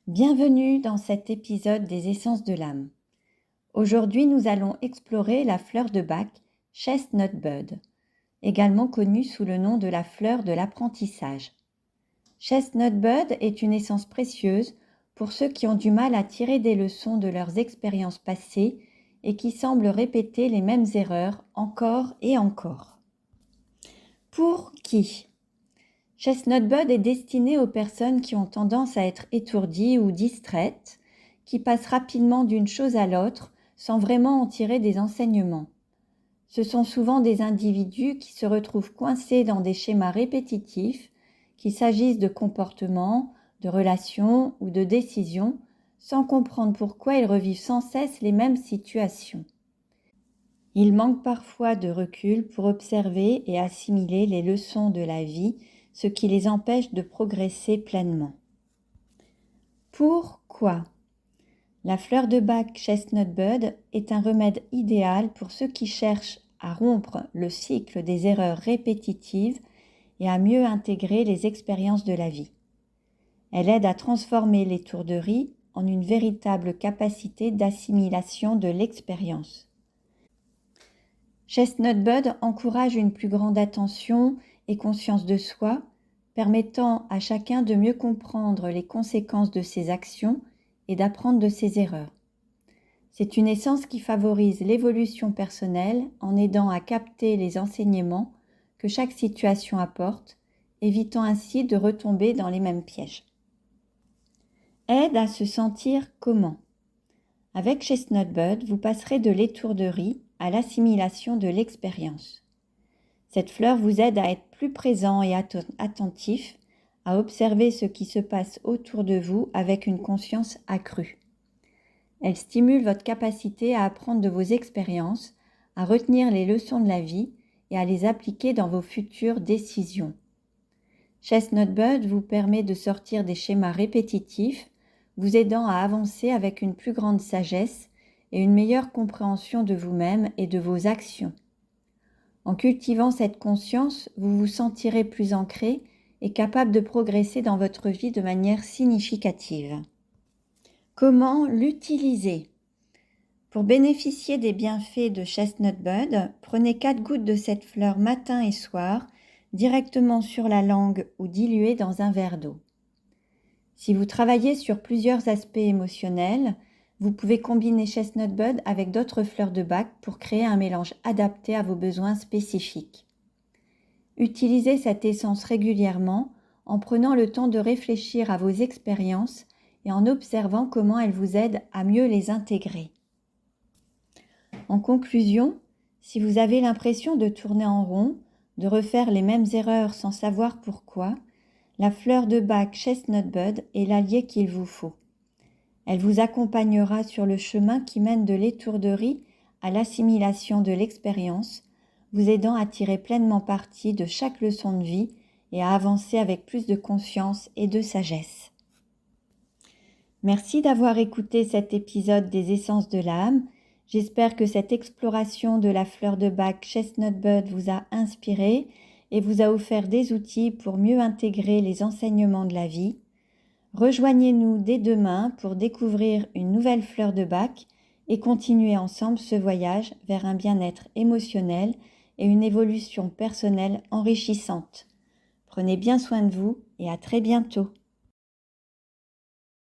Bienvenue dans cet épisode des Essences de l'âme. Aujourd'hui, nous allons explorer la fleur de Bach, Chestnut Bud, également connue sous le nom de la fleur de l'apprentissage. Chestnut Bud est une essence précieuse pour ceux qui ont du mal à tirer des leçons de leurs expériences passées et qui semblent répéter les mêmes erreurs encore et encore. Pour qui ? Chestnut Bud est destiné aux personnes qui ont tendance à être étourdies ou distraites, qui passent rapidement d'une chose à l'autre sans vraiment en tirer des enseignements. Ce sont souvent des individus qui se retrouvent coincés dans des schémas répétitifs, qu'il s'agisse de comportements, de relations ou de décisions, sans comprendre pourquoi ils revivent sans cesse les mêmes situations. Ils manquent parfois de recul pour observer et assimiler les leçons de la vie, ce qui les empêche de progresser pleinement. Pourquoi ? La fleur de Bach Chestnut Bud est un remède idéal pour ceux qui cherchent à rompre le cycle des erreurs répétitives et à mieux intégrer les expériences de la vie. Elle aide à transformer l'étourderie en une véritable capacité d'assimilation de l'expérience. Chestnut Bud encourage une plus grande attention et conscience de soi, permettant à chacun de mieux comprendre les conséquences de ses actions et d'apprendre de ses erreurs. C'est une essence qui favorise l'évolution personnelle en aidant à capter les enseignements que chaque situation apporte, évitant ainsi de retomber dans les mêmes pièges. Aide à se sentir comment ? Avec Chestnut Bud, vous passerez de l'étourderie à l'assimilation de l'expérience. Cette fleur vous aide à être plus présent et attentif, à observer ce qui se passe autour de vous avec une conscience accrue. Elle stimule votre capacité à apprendre de vos expériences, à retenir les leçons de la vie et à les appliquer dans vos futures décisions. Chestnut Bud vous permet de sortir des schémas répétitifs, vous aidant à avancer avec une plus grande sagesse et une meilleure compréhension de vous-même et de vos actions. En cultivant cette conscience, vous vous sentirez plus ancré et capable de progresser dans votre vie de manière significative. Comment l'utiliser ? Pour bénéficier des bienfaits de Chestnut Bud, prenez 4 gouttes de cette fleur matin et soir, directement sur la langue ou diluées dans un verre d'eau. Si vous travaillez sur plusieurs aspects émotionnels, vous pouvez combiner Chestnut Bud avec d'autres fleurs de Bach pour créer un mélange adapté à vos besoins spécifiques. Utilisez cette essence régulièrement en prenant le temps de réfléchir à vos expériences et en observant comment elles vous aident à mieux les intégrer. En conclusion, si vous avez l'impression de tourner en rond, de refaire les mêmes erreurs sans savoir pourquoi, la fleur de Bach Chestnut Bud est l'allié qu'il vous faut. Elle vous accompagnera sur le chemin qui mène de l'étourderie à l'assimilation de l'expérience, vous aidant à tirer pleinement parti de chaque leçon de vie et à avancer avec plus de conscience et de sagesse. Merci d'avoir écouté cet épisode des Essences de l'âme. J'espère que cette exploration de la fleur de Bach Chestnut Bud vous a inspiré et vous a offert des outils pour mieux intégrer les enseignements de la vie. Rejoignez-nous dès demain pour découvrir une nouvelle fleur de Bach et continuer ensemble ce voyage vers un bien-être émotionnel et une évolution personnelle enrichissante. Prenez bien soin de vous et à très bientôt.